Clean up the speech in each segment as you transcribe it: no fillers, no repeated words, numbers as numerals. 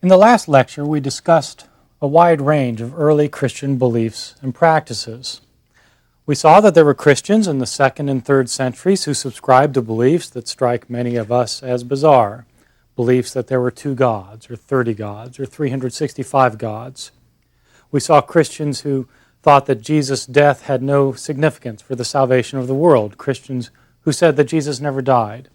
In the last lecture, we discussed a wide range of early Christian beliefs and practices. We saw that there were Christians in the 2nd and 3rd centuries who subscribed to beliefs that strike many of us as bizarre, beliefs that there were 2 gods, or 30 gods, or 365 gods. We saw Christians who thought that Jesus' death had no significance for the salvation of the world, Christians who said that Jesus never died.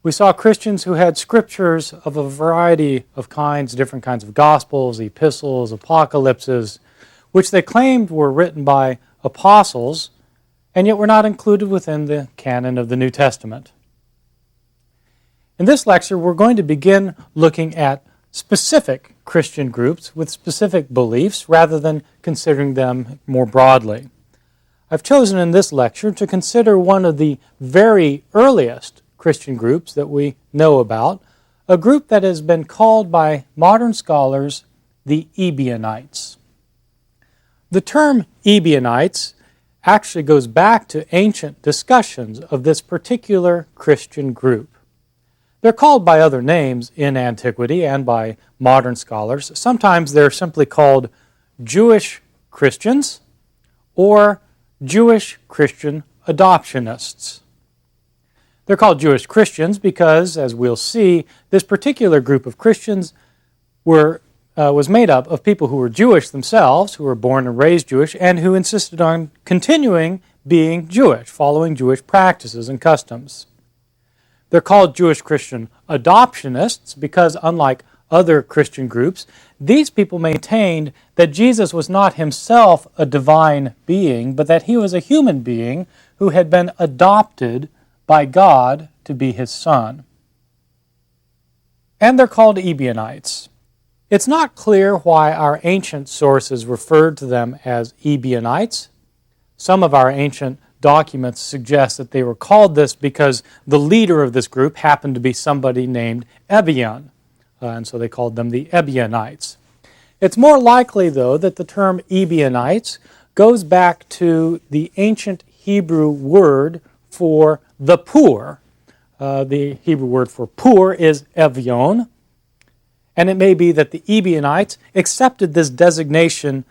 We saw Christians who had scriptures of a variety of kinds, different kinds of gospels, epistles, apocalypses, which they claimed were written by apostles, and yet were not included within the canon of the New Testament. In this lecture, we're going to begin looking at specific Christian groups with specific beliefs rather than considering them more broadly. I've chosen in this lecture to consider one of the very earliest Christian groups that we know about, a group that has been called by modern scholars the Ebionites. The term Ebionites actually goes back to ancient discussions of this particular Christian group. They're called by other names in antiquity and by modern scholars. Sometimes they're simply called Jewish Christians or Jewish Christian adoptionists. They're called Jewish Christians because, as we'll see, this particular group of Christians was made up of people who were Jewish themselves, who were born and raised Jewish, and who insisted on continuing being Jewish, following Jewish practices and customs. They're called Jewish Christian adoptionists because, unlike other Christian groups, these people maintained that Jesus was not himself a divine being, but that he was a human being who had been adopted by God to be his son. And they're called Ebionites. It's not clear why our ancient sources referred to them as Ebionites. Some of our ancient documents suggest that they were called this because the leader of this group happened to be somebody named Ebion, and so they called them the Ebionites. It's more likely, though, that the term Ebionites goes back to the ancient Hebrew word for the poor. The Hebrew word for poor is Evion, and it may be that the Ebionites accepted this designation,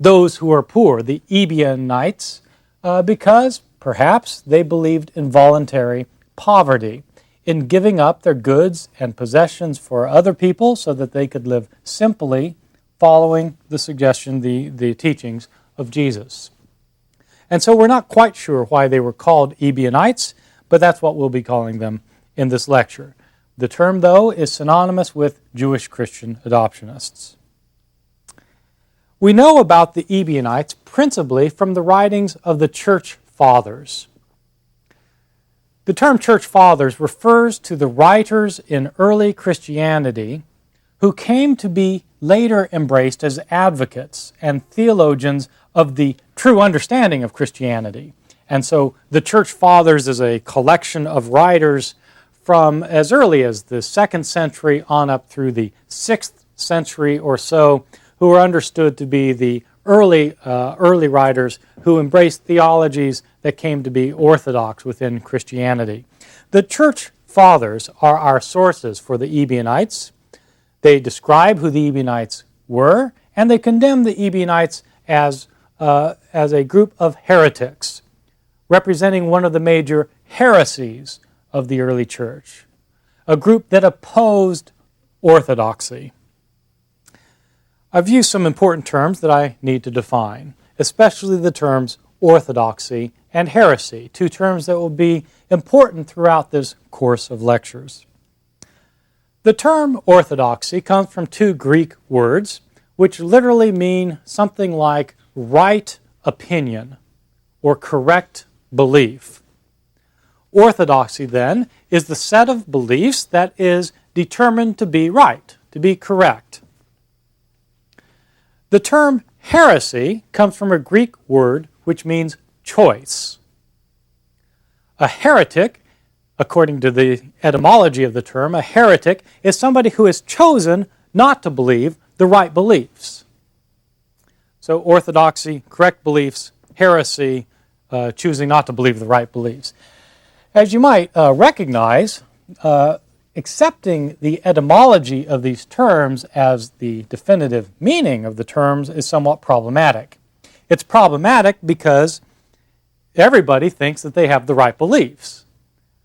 those who are poor, the Ebionites, because perhaps they believed in voluntary poverty, in giving up their goods and possessions for other people so that they could live simply following the suggestion, the teachings of Jesus. And so we're not quite sure why they were called Ebionites, but that's what we'll be calling them in this lecture. The term, though, is synonymous with Jewish Christian adoptionists. We know about the Ebionites principally from the writings of the Church Fathers. The term Church Fathers refers to the writers in early Christianity who came to be later embraced as advocates and theologians of the true understanding of Christianity. And so the Church Fathers is a collection of writers from as early as the 2nd century on up through the 6th century or so, who are understood to be the early writers who embraced theologies that came to be orthodox within Christianity. The Church Fathers are our sources for the Ebionites. They describe who the Ebionites were, and they condemn the Ebionites as a group of heretics, representing one of the major heresies of the early church, a group that opposed orthodoxy. I've used some important terms that I need to define, especially the terms orthodoxy and heresy, 2 terms that will be important throughout this course of lectures. The term orthodoxy comes from 2 Greek words, which literally mean something like right opinion or correct belief. Orthodoxy, then, is the set of beliefs that is determined to be right, to be correct. The term heresy comes from a Greek word which means choice. A heretic, according to the etymology of the term, a heretic is somebody who has chosen not to believe the right beliefs. So orthodoxy, correct beliefs, heresy, choosing not to believe the right beliefs. As you might recognize, accepting the etymology of these terms as the definitive meaning of the terms is somewhat problematic. It's problematic because everybody thinks that they have the right beliefs.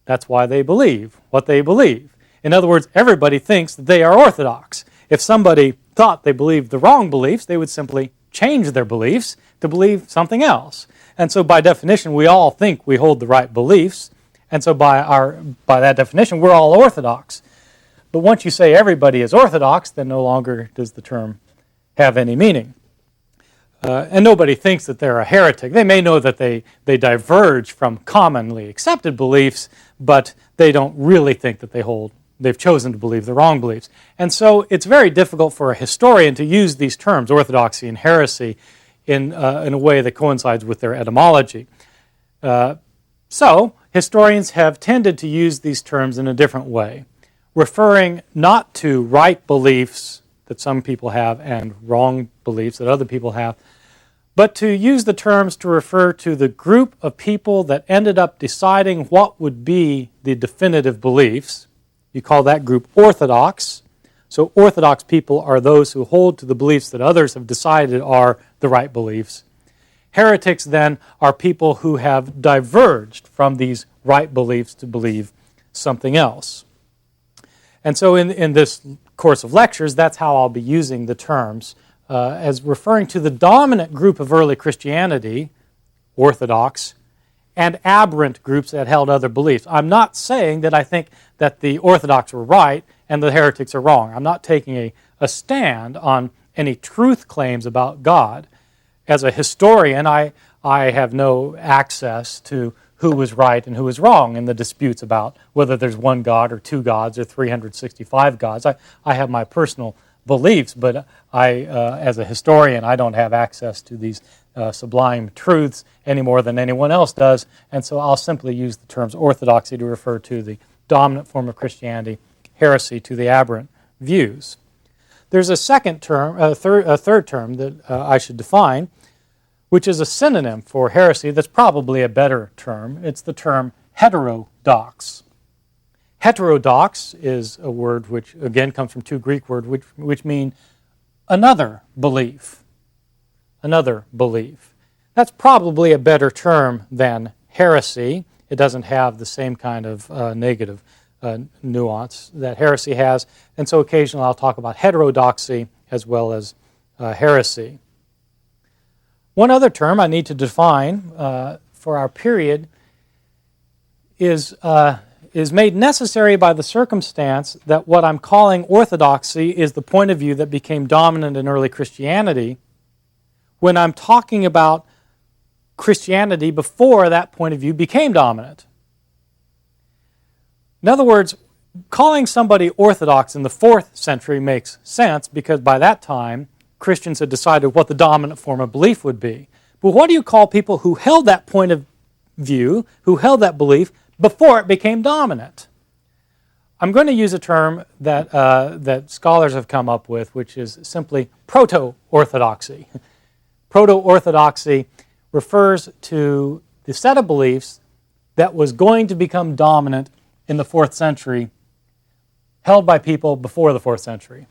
That's why they believe what they believe. In other words, everybody thinks that they are orthodox. If somebody thought they believed the wrong beliefs, they would simply change their beliefs to believe something else. And so by definition, we all think we hold the right beliefs. And so by that definition, we're all orthodox. But once you say everybody is orthodox, then no longer does the term have any meaning. And nobody thinks that they're a heretic. They may know that they diverge from commonly accepted beliefs, but they don't really think that they've chosen to believe the wrong beliefs. And so it's very difficult for a historian to use these terms, orthodoxy and heresy, in a way that coincides with their etymology. So historians have tended to use these terms in a different way, referring not to right beliefs that some people have and wrong beliefs that other people have, but to use the terms to refer to the group of people that ended up deciding what would be the definitive beliefs. You call that group orthodox. So orthodox people are those who hold to the beliefs that others have decided are the right beliefs. Heretics, then, are people who have diverged from these right beliefs to believe something else. And so in this course of lectures, that's how I'll be using the terms as referring to the dominant group of early Christianity, Orthodox, and aberrant groups that held other beliefs. I'm not saying that I think that the Orthodox were right and the heretics are wrong. I'm not taking a stand on any truth claims about God. As a historian, I have no access to who was right and who was wrong in the disputes about whether there's one God or two gods or 365 gods. I have my personal beliefs, but as a historian, I don't have access to these sublime truths any more than anyone else does, and so I'll simply use the terms orthodoxy to refer to the dominant form of Christianity, heresy to the aberrant views. There's a third term that I should define, which is a synonym for heresy that's probably a better term. It's the term heterodox. Heterodox is a word which, again, comes from two Greek words which mean another belief. Another belief. That's probably a better term than heresy. It doesn't have the same kind of negative nuance that heresy has, and so occasionally I'll talk about heterodoxy as well as heresy. One other term I need to define for our period is made necessary by the circumstance that what I'm calling orthodoxy is the point of view that became dominant in early Christianity when I'm talking about Christianity before that point of view became dominant. In other words, calling somebody orthodox in the 4th century makes sense because by that time Christians had decided what the dominant form of belief would be. But what do you call people who held that point of view, who held that belief before it became dominant? I'm going to use a term that scholars have come up with, which is simply proto-orthodoxy. Proto-orthodoxy refers to the set of beliefs that was going to become dominant in the 4th century, held by people before the 4th century.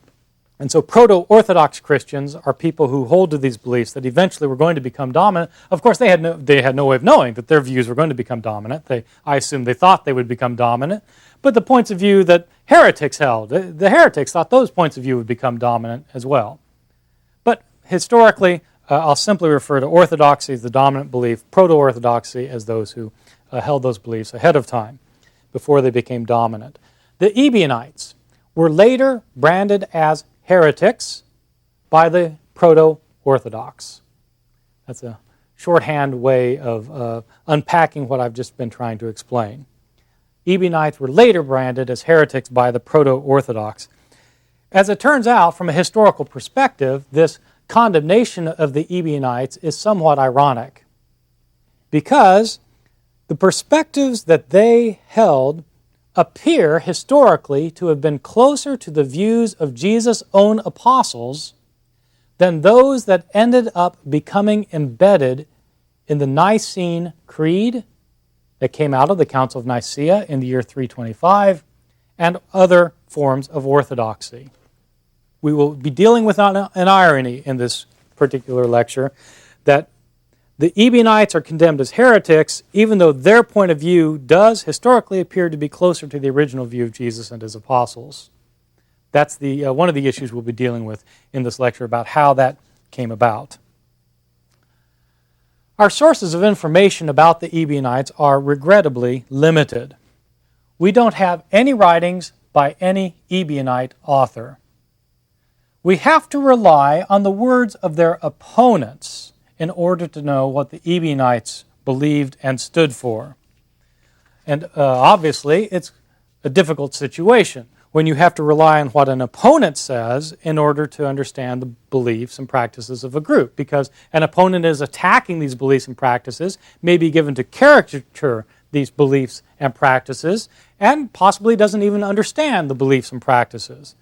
And so proto-Orthodox Christians are people who hold to these beliefs that eventually were going to become dominant. Of course, they had no way of knowing that their views were going to become dominant. I assume they thought they would become dominant. But the points of view that heretics held, the heretics thought those points of view would become dominant as well. But historically, I'll simply refer to orthodoxy as the dominant belief, proto-Orthodoxy as those who held those beliefs ahead of time, before they became dominant. The Ebionites were later branded as heretics by the proto-Orthodox. That's a shorthand way of unpacking what I've just been trying to explain. Ebionites were later branded as heretics by the proto-Orthodox. As it turns out, from a historical perspective, this condemnation of the Ebionites is somewhat ironic because the perspectives that they held appear historically to have been closer to the views of Jesus' own apostles than those that ended up becoming embedded in the Nicene Creed that came out of the Council of Nicaea in the year 325 and other forms of orthodoxy. We will be dealing with an irony in this particular lecture, that the Ebionites are condemned as heretics, even though their point of view does historically appear to be closer to the original view of Jesus and his apostles. That's one of the issues we'll be dealing with in this lecture, about how that came about. Our sources of information about the Ebionites are regrettably limited. We don't have any writings by any Ebionite author. We have to rely on the words of their opponents in order to know what the Ebionites believed and stood for. And obviously, it's a difficult situation when you have to rely on what an opponent says in order to understand the beliefs and practices of a group, because an opponent is attacking these beliefs and practices, may be given to caricature these beliefs and practices, and possibly doesn't even understand the beliefs and practices.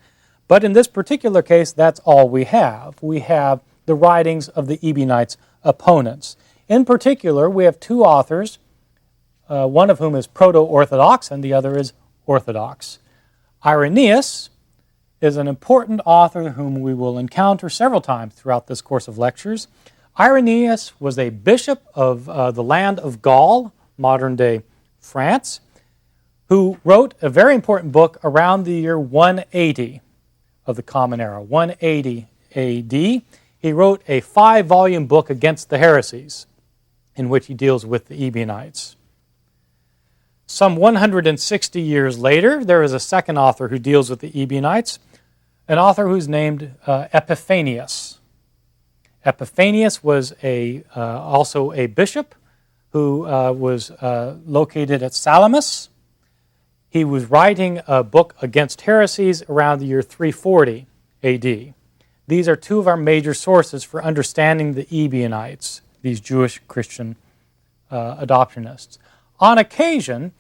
But in this particular case, that's all we have. We have the writings of the Ebionites' opponents. In particular, we have two authors, one of whom is proto-Orthodox and the other is Orthodox. Irenaeus is an important author whom we will encounter several times throughout this course of lectures. Irenaeus was a bishop of the land of Gaul, modern-day France, who wrote a very important book around the year 180 of the Common Era, 180 A.D. He wrote a 5-volume book against the heresies, in which he deals with the Ebionites. Some 160 years later, there is a second author who deals with the Ebionites, an author who's named Epiphanius. Epiphanius was also a bishop who was located at Salamis. He was writing a book against heresies around the year 340 A.D. These are two of our major sources for understanding the Ebionites, these Jewish Christian adoptionists. On occasion,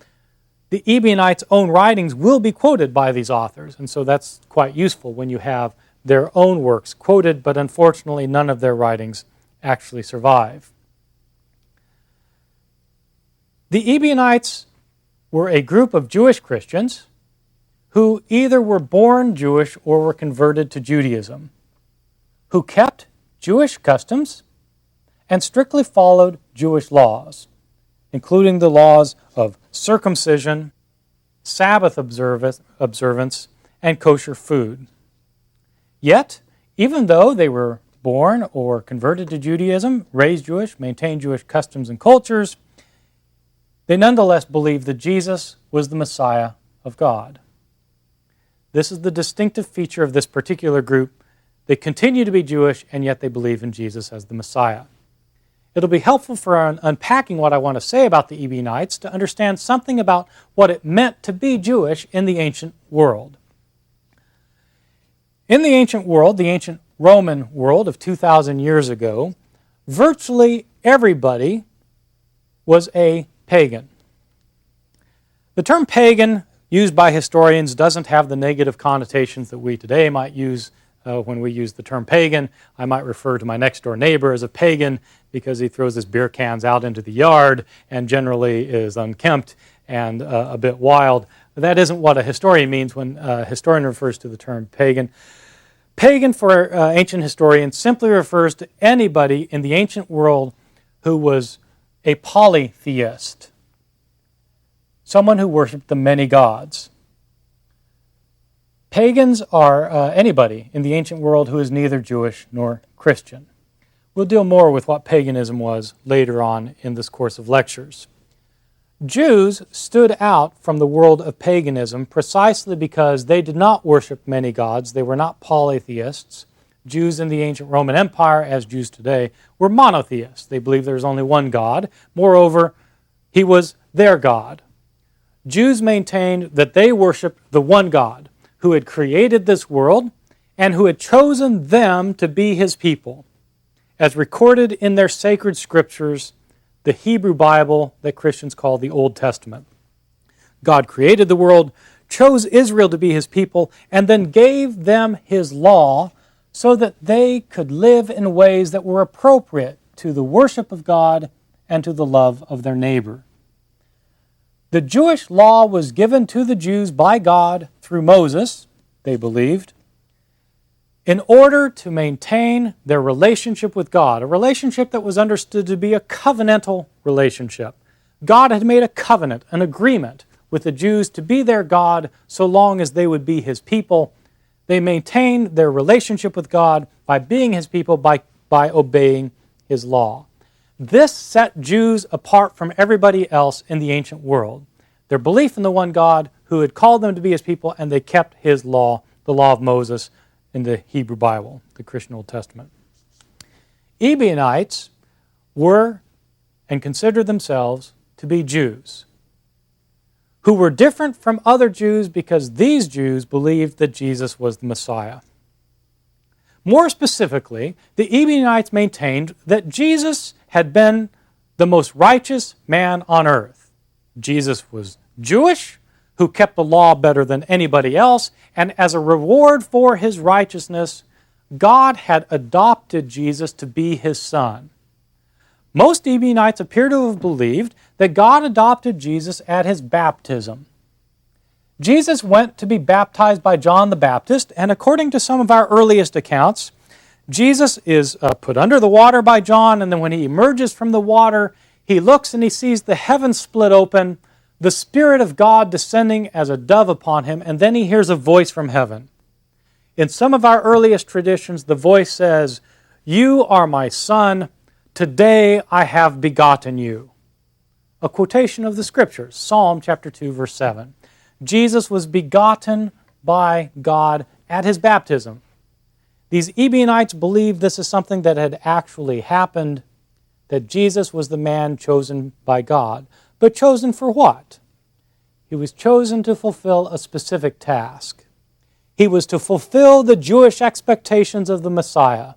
the Ebionites' own writings will be quoted by these authors, and so that's quite useful when you have their own works quoted, but unfortunately none of their writings actually survive. The Ebionites were a group of Jewish Christians who either were born Jewish or were converted to Judaism, who kept Jewish customs and strictly followed Jewish laws, including the laws of circumcision, Sabbath observance, and kosher food. Yet, even though they were born or converted to Judaism, raised Jewish, maintained Jewish customs and cultures, they nonetheless believed that Jesus was the Messiah of God. This is the distinctive feature of this particular group. They continue to be Jewish, and yet they believe in Jesus as the Messiah. It'll be helpful for unpacking what I want to say about the Ebionites to understand something about what it meant to be Jewish in the ancient world. In the ancient world, the ancient Roman world of 2,000 years ago, virtually everybody was a pagan. The term pagan, used by historians, doesn't have the negative connotations that we today might use when we use the term pagan. I might refer to my next-door neighbor as a pagan because he throws his beer cans out into the yard and generally is unkempt and a bit wild. That isn't what a historian means when a historian refers to the term pagan. Pagan for ancient historians simply refers to anybody in the ancient world who was a polytheist, someone who worshipped the many gods. Pagans are anybody in the ancient world who is neither Jewish nor Christian. We'll deal more with what paganism was later on in this course of lectures. Jews stood out from the world of paganism precisely because they did not worship many gods. They were not polytheists. Jews in the ancient Roman Empire, as Jews today, were monotheists. They believed there was only one God. Moreover, he was their God. Jews maintained that they worshiped the one God who had created this world and who had chosen them to be his people, as recorded in their sacred scriptures, the Hebrew Bible that Christians call the Old Testament. God created the world, chose Israel to be his people, and then gave them his law so that they could live in ways that were appropriate to the worship of God and to the love of their neighbor. The Jewish law was given to the Jews by God through Moses, they believed, in order to maintain their relationship with God, a relationship that was understood to be a covenantal relationship. God had made a covenant, an agreement with the Jews to be their God so long as they would be His people. They maintained their relationship with God by being His people, by obeying His law. This set Jews apart from everybody else in the ancient world. Their belief in the one God who had called them to be His people, and they kept His law, the law of Moses in the Hebrew Bible, the Christian Old Testament. Ebionites were and considered themselves to be Jews who were different from other Jews because these Jews believed that Jesus was the Messiah. More specifically, the Ebionites maintained that Jesus had been the most righteous man on earth. Jesus was Jewish, who kept the law better than anybody else, and as a reward for his righteousness, God had adopted Jesus to be His Son. Most Ebionites appear to have believed that God adopted Jesus at His baptism. Jesus went to be baptized by John the Baptist, and according to some of our earliest accounts, Jesus is put under the water by John, and then when he emerges from the water, he looks and he sees the heavens split open, the Spirit of God descending as a dove upon him, and then he hears a voice from heaven. In some of our earliest traditions, the voice says, "You are my Son, today I have begotten you." A quotation of the Scriptures, Psalm chapter 2, verse 7. Jesus was begotten by God at His baptism. These Ebionites believed this is something that had actually happened, that Jesus was the man chosen by God. But chosen for what? He was chosen to fulfill a specific task. He was to fulfill the Jewish expectations of the Messiah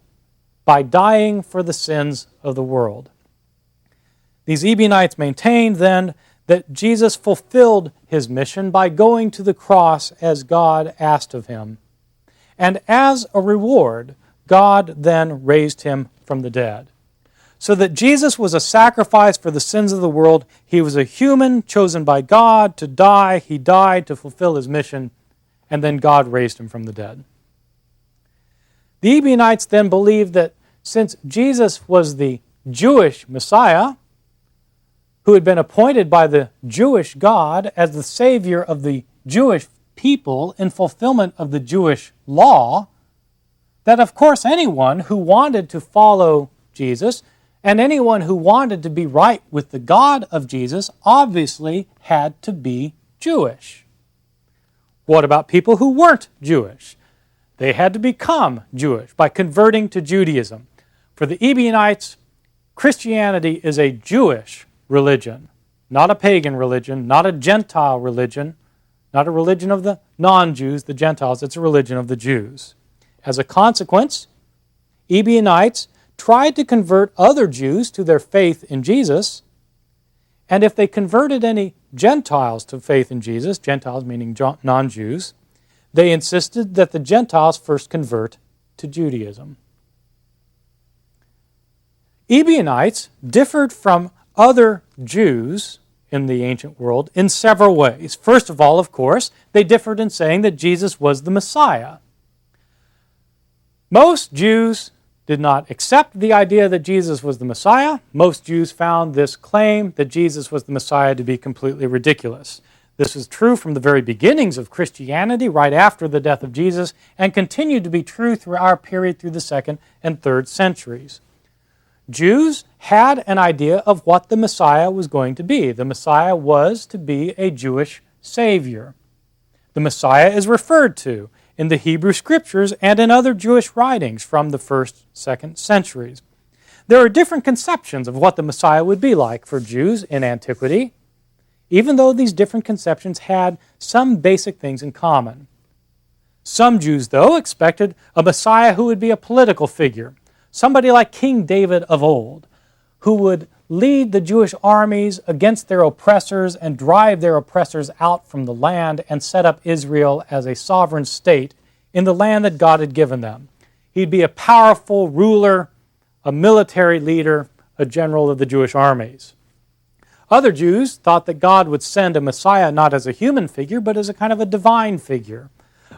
by dying for the sins of the world. These Ebionites maintained then that Jesus fulfilled His mission by going to the cross as God asked of Him. And as a reward, God then raised Him from the dead. So that Jesus was a sacrifice for the sins of the world. He was a human chosen by God to die. He died to fulfill His mission, and then God raised Him from the dead. The Ebionites then believed that since Jesus was the Jewish Messiah, who had been appointed by the Jewish God as the Savior of the Jewish people in fulfillment of the Jewish law, that of course anyone who wanted to follow Jesus and anyone who wanted to be right with the God of Jesus obviously had to be Jewish. What about people who weren't Jewish? They had to become Jewish by converting to Judaism. For the Ebionites, Christianity is a Jewish religion, not a pagan religion, not a Gentile religion, not a religion of the non-Jews, the Gentiles. It's a religion of the Jews. As a consequence, Ebionites tried to convert other Jews to their faith in Jesus, and if they converted any Gentiles to faith in Jesus, Gentiles meaning non-Jews, they insisted that the Gentiles first convert to Judaism. Ebionites differed from other Jews in the ancient world in several ways. First of all, of course, they differed in saying that Jesus was the Messiah. Most Jews did not accept the idea that Jesus was the Messiah. Most Jews found this claim that Jesus was the Messiah to be completely ridiculous. This was true from the very beginnings of Christianity, right after the death of Jesus, and continued to be true through our period through the 2nd and 3rd centuries. Jews had an idea of what the Messiah was going to be. The Messiah was to be a Jewish Savior. The Messiah is referred to in the Hebrew Scriptures and in other Jewish writings from the 1st, 2nd centuries. There are different conceptions of what the Messiah would be like for Jews in antiquity, even though these different conceptions had some basic things in common. Some Jews, though, expected a Messiah who would be a political figure, somebody like King David of old, who would lead the Jewish armies against their oppressors and drive their oppressors out from the land and set up Israel as a sovereign state in the land that God had given them. He'd be a powerful ruler, a military leader, a general of the Jewish armies. Other Jews thought that God would send a Messiah not as a human figure, but as a kind of a divine figure,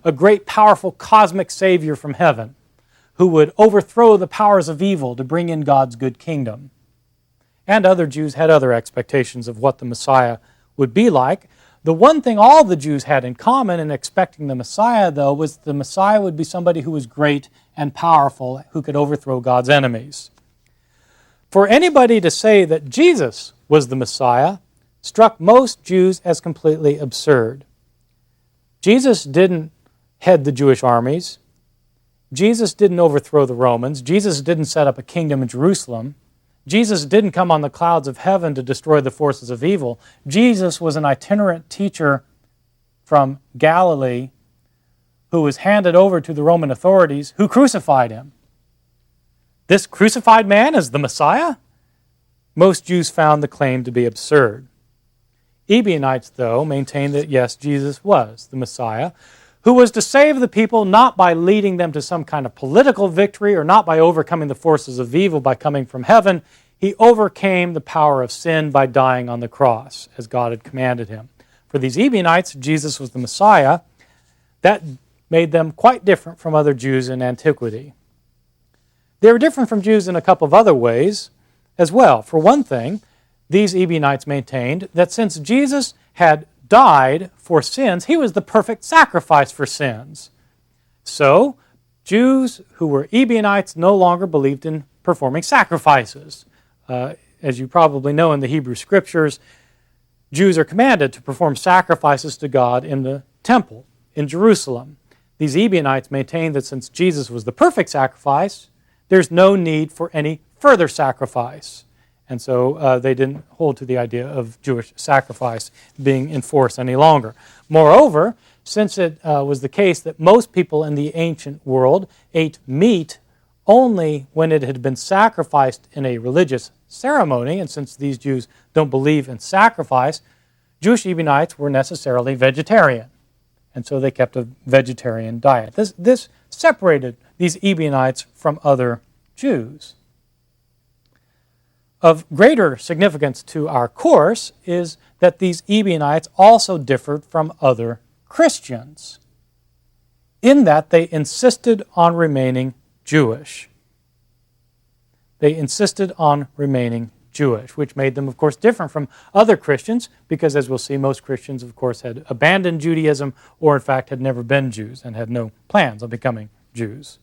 a great, powerful, cosmic Savior from heaven who would overthrow the powers of evil to bring in God's good kingdom. And other Jews had other expectations of what the Messiah would be like. The one thing all the Jews had in common in expecting the Messiah, though, was the Messiah would be somebody who was great and powerful, who could overthrow God's enemies. For anybody to say that Jesus was the Messiah struck most Jews as completely absurd. Jesus didn't head the Jewish armies. Jesus didn't overthrow the Romans. Jesus didn't set up a kingdom in Jerusalem. Jesus didn't come on the clouds of heaven to destroy the forces of evil. Jesus was an itinerant teacher from Galilee who was handed over to the Roman authorities who crucified him. This crucified man is the Messiah? Most Jews found the claim to be absurd. Ebionites, though, maintained that yes, Jesus was the Messiah, who was to save the people not by leading them to some kind of political victory or not by overcoming the forces of evil by coming from heaven. He overcame the power of sin by dying on the cross, as God had commanded him. For these Ebionites, Jesus was the Messiah. That made them quite different from other Jews in antiquity. They were different from Jews in a couple of other ways as well. For one thing, these Ebionites maintained that since Jesus had died for sins, he was the perfect sacrifice for sins. So, Jews who were Ebionites no longer believed in performing sacrifices. As you probably know in the Hebrew Scriptures, Jews are commanded to perform sacrifices to God in the temple in Jerusalem. These Ebionites maintained that since Jesus was the perfect sacrifice, there's no need for any further sacrifice. And so they didn't hold to the idea of Jewish sacrifice being in force any longer. Moreover, since it was the case that most people in the ancient world ate meat only when it had been sacrificed in a religious ceremony, and since these Jews don't believe in sacrifice, Jewish Ebionites were necessarily vegetarian. And so they kept a vegetarian diet. This separated these Ebionites from other Jews. Of greater significance to our course is that these Ebionites also differed from other Christians in that they insisted on remaining Jewish. They insisted on remaining Jewish, which made them, of course, different from other Christians because, as we'll see, most Christians, of course, had abandoned Judaism or, in fact, had never been Jews and had no plans on becoming Jews.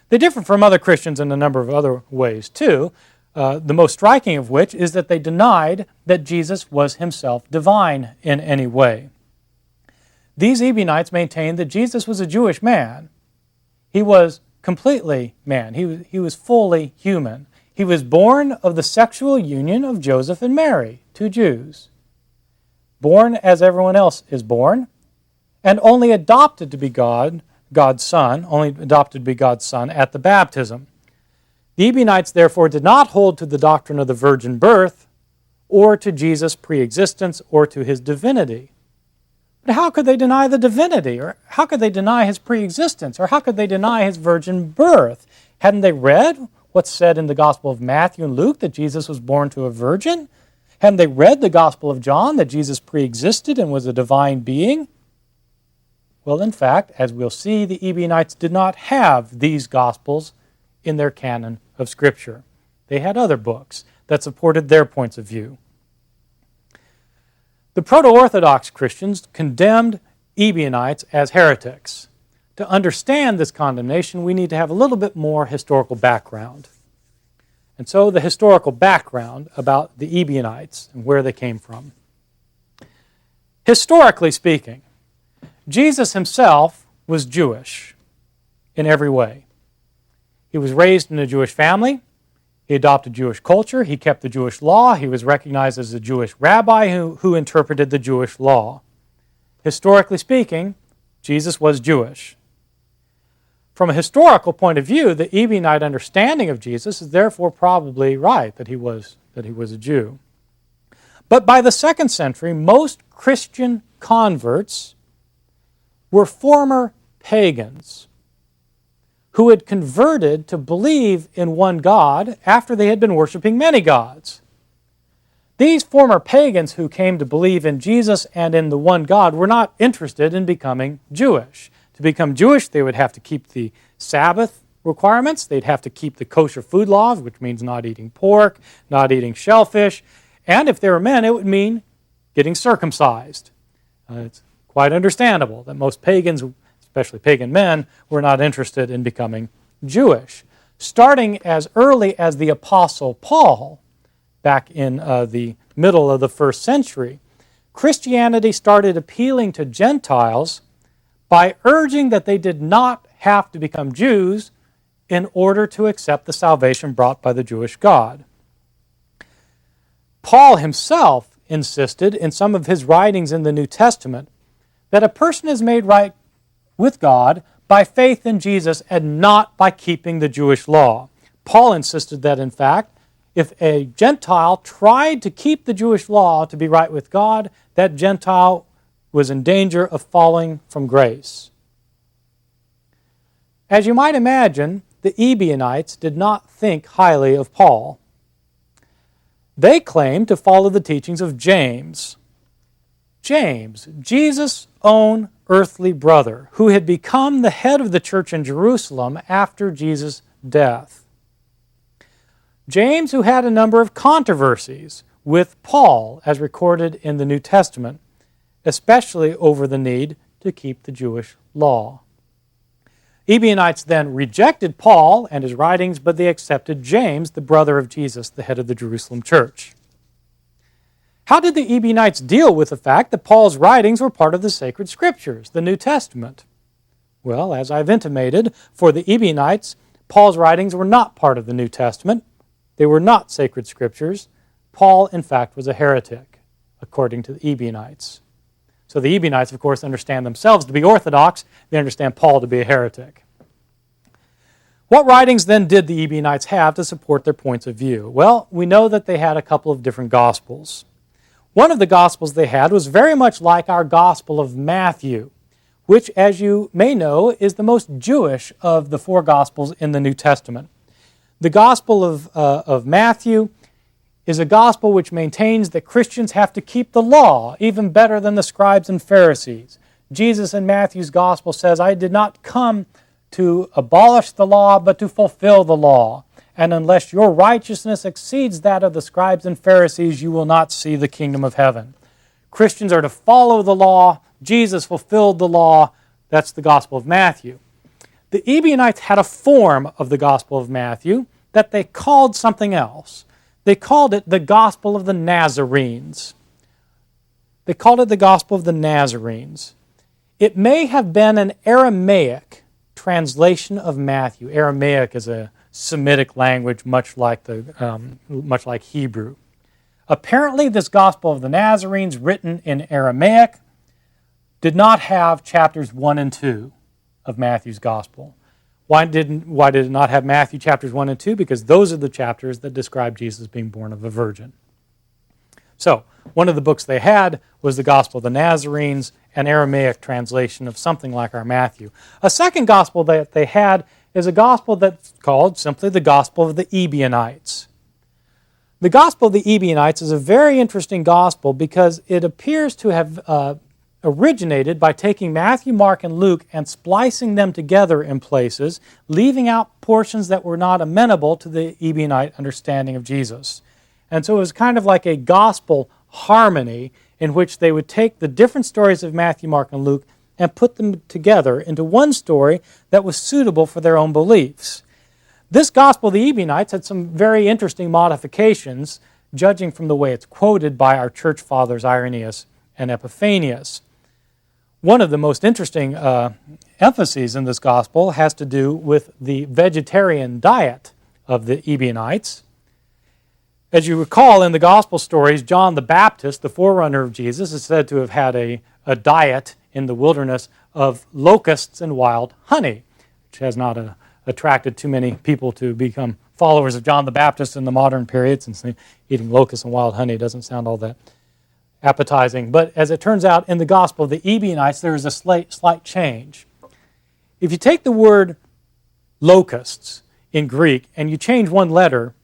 They differ from other Christians in a number of other ways, too. The most striking of which is that they denied that Jesus was himself divine in any way. These Ebionites maintained that Jesus was a Jewish man. He was completely man. He was fully human. He was born of the sexual union of Joseph and Mary, two Jews. Born as everyone else is born, and only adopted to be God's son, only adopted to be God's son at the baptism. The Ebionites, therefore, did not hold to the doctrine of the virgin birth, or to Jesus' preexistence, or to his divinity. But how could they deny the divinity? Or how could they deny his preexistence? Or how could they deny his virgin birth? Hadn't they read what's said in the Gospel of Matthew and Luke, that Jesus was born to a virgin? Hadn't they read the Gospel of John, that Jesus preexisted and was a divine being? Well, in fact, as we'll see, the Ebionites did not have these Gospels in their canon of Scripture. They had other books that supported their points of view. The proto-Orthodox Christians condemned Ebionites as heretics. To understand this condemnation, we need to have a little bit more historical background. And so the historical background about the Ebionites and where they came from. Historically speaking, Jesus himself was Jewish in every way. He was raised in a Jewish family. He adopted Jewish culture. He kept the Jewish law. He was recognized as a Jewish rabbi who interpreted the Jewish law. Historically speaking, Jesus was Jewish. From a historical point of view, the Ebionite understanding of Jesus is therefore probably right, that he was a Jew. But by the 2nd century, most Christian converts were former pagans who had converted to believe in one God after they had been worshiping many gods. These former pagans who came to believe in Jesus and in the one God were not interested in becoming Jewish. To become Jewish, they would have to keep the Sabbath requirements. They'd have to keep the kosher food laws, which means not eating pork, not eating shellfish. And if they were men, it would mean getting circumcised. It's quite understandable that most pagans, especially pagan men, were not interested in becoming Jewish. Starting as early as the Apostle Paul, back in the middle of the first century, Christianity started appealing to Gentiles by urging that they did not have to become Jews in order to accept the salvation brought by the Jewish God. Paul himself insisted in some of his writings in the New Testament that a person is made right with God by faith in Jesus and not by keeping the Jewish law. Paul insisted that, in fact, if a Gentile tried to keep the Jewish law to be right with God, that Gentile was in danger of falling from grace. As you might imagine, the Ebionites did not think highly of Paul. They claimed to follow the teachings of James. James, Jesus' own earthly brother, who had become the head of the church in Jerusalem after Jesus' death. James, who had a number of controversies with Paul, as recorded in the New Testament, especially over the need to keep the Jewish law. Ebionites then rejected Paul and his writings, but they accepted James, the brother of Jesus, the head of the Jerusalem church. How did the Ebionites deal with the fact that Paul's writings were part of the sacred scriptures, the New Testament? Well, as I've intimated, for the Ebionites, Paul's writings were not part of the New Testament. They were not sacred scriptures. Paul, in fact, was a heretic, according to the Ebionites. So the Ebionites, of course, understand themselves to be orthodox. They understand Paul to be a heretic. What writings then did the Ebionites have to support their points of view? Well, we know that they had a couple of different gospels. One of the gospels they had was very much like our Gospel of Matthew, which, as you may know, is the most Jewish of the four gospels in the New Testament. The Gospel of Matthew is a gospel which maintains that Christians have to keep the law even better than the scribes and Pharisees. Jesus in Matthew's gospel says, "I did not come to abolish the law, but to fulfill the law. And unless your righteousness exceeds that of the scribes and Pharisees, you will not see the kingdom of heaven." Christians are to follow the law. Jesus fulfilled the law. That's the Gospel of Matthew. The Ebionites had a form of the Gospel of Matthew that they called something else. They called it the Gospel of the Nazarenes. They called it the Gospel of the Nazarenes. It may have been an Aramaic translation of Matthew. Aramaic is a Semitic language, much like Hebrew. Apparently, this Gospel of the Nazarenes, written in Aramaic, did not have chapters 1 and 2 of Matthew's Gospel. Why did it not have Matthew chapters 1 and 2? Because those are the chapters that describe Jesus being born of a virgin. So, one of the books they had was the Gospel of the Nazarenes, an Aramaic translation of something like our Matthew. A second gospel that they had is a gospel that's called simply the Gospel of the Ebionites. The Gospel of the Ebionites is a very interesting gospel because it appears to have originated by taking Matthew, Mark, and Luke and splicing them together in places, leaving out portions that were not amenable to the Ebionite understanding of Jesus. And so it was kind of like a gospel harmony in which they would take the different stories of Matthew, Mark, and Luke and put them together into one story that was suitable for their own beliefs. This Gospel of the Ebionites had some very interesting modifications, judging from the way it's quoted by our church fathers Irenaeus and Epiphanius. One of the most interesting emphases in this gospel has to do with the vegetarian diet of the Ebionites. As you recall in the gospel stories, John the Baptist, the forerunner of Jesus, is said to have had a diet in the wilderness of locusts and wild honey, which has not attracted too many people to become followers of John the Baptist in the modern period, since eating locusts and wild honey doesn't sound all that appetizing. But as it turns out, in the Gospel of the Ebionites, there is a slight change. If you take the word locusts in Greek and you change one letter,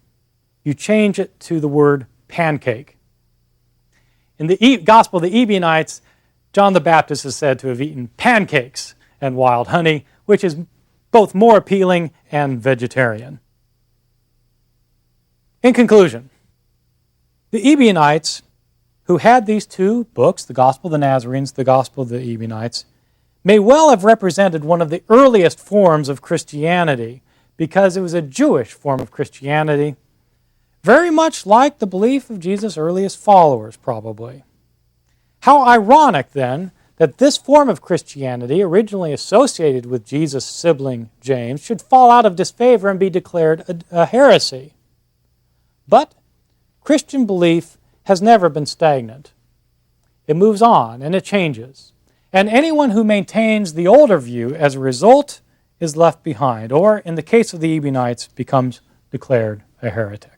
you change it to the word pancake. In the Gospel of the Ebionites, John the Baptist is said to have eaten pancakes and wild honey, which is both more appealing and vegetarian. In conclusion, the Ebionites, who had these two books, the Gospel of the Nazarenes, the Gospel of the Ebionites, may well have represented one of the earliest forms of Christianity because it was a Jewish form of Christianity, very much like the belief of Jesus' earliest followers, probably. How ironic, then, that this form of Christianity, originally associated with Jesus' sibling James, should fall out of disfavor and be declared a heresy. But Christian belief has never been stagnant. It moves on and it changes. And anyone who maintains the older view as a result is left behind, or in the case of the Ebionites, becomes declared a heretic.